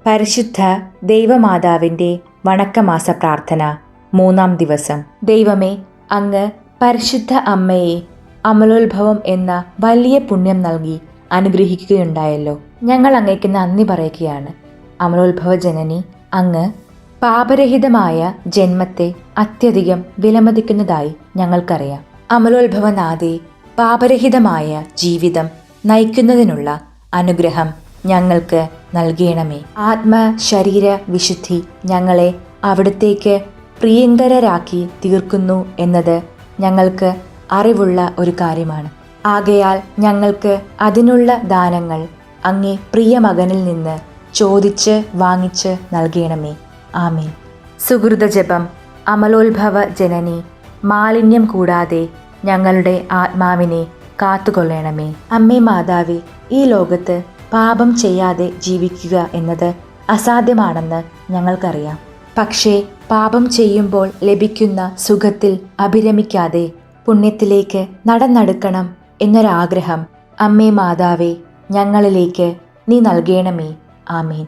പരിശുദ്ധ ദൈവമാതാവിൻ്റെ വണക്കമാസ പ്രാർത്ഥന 3-ാം ദിവസം. ദൈവമേ, അങ്ങ് പരിശുദ്ധ അമ്മയെ അമലോത്ഭവം എന്ന വലിയ പുണ്യം നൽകി അനുഗ്രഹിക്കുകയുണ്ടായല്ലോ. ഞങ്ങൾ അങ്ങേക്ക് നന്ദി പറയുകയാണ്. അമലോത്ഭവ ജനനി, അങ്ങ് പാപരഹിതമായ ജന്മത്തെ അത്യധികം വിലമതിക്കുന്നതായി ഞങ്ങൾക്കറിയാം. അമലോത്ഭവനാഥേ, പാപരഹിതമായ ജീവിതം നയിക്കുന്നതിനുള്ള അനുഗ്രഹം ഞങ്ങൾക്ക് നൽകണമേ. ആത്മശരീര വിശുദ്ധി ഞങ്ങളെ അവിടത്തേക്ക് പ്രിയങ്കരരാക്കി തീർക്കുന്നു എന്നത് ഞങ്ങൾക്ക് അറിവുള്ള ഒരു കാര്യമാണ്. ആകയാൽ ഞങ്ങൾക്ക് അതിനുള്ള ദാനങ്ങൾ അങ്ങേ പ്രിയ മകനിൽ നിന്ന് ചോദിച്ച് വാങ്ങിച്ച് നൽകണമേ. ആമേൻ. സുഹൃത ജപം. അമലോത്ഭവ ജനനി, മാലിന്യം കൂടാതെ ഞങ്ങളുടെ ആത്മാവിനെ കാത്തുകൊള്ളണമേ. അമ്മേ മാതാവേ, ഈ ലോകത്ത് പാപം ചെയ്യാതെ ജീവിക്കുക എന്നത് അസാധ്യമാണെന്ന് ഞങ്ങൾക്കറിയാം. പക്ഷേ പാപം ചെയ്യുമ്പോൾ ലഭിക്കുന്ന സുഖത്തിൽ അഭിരമിക്കാതെ പുണ്യത്തിലേക്ക് നടന്നെടുക്കണം എന്നൊരാഗ്രഹം അമ്മേ മാതാവേ ഞങ്ങളിലേക്ക് നീ നൽകണമേ. ആമേൻ.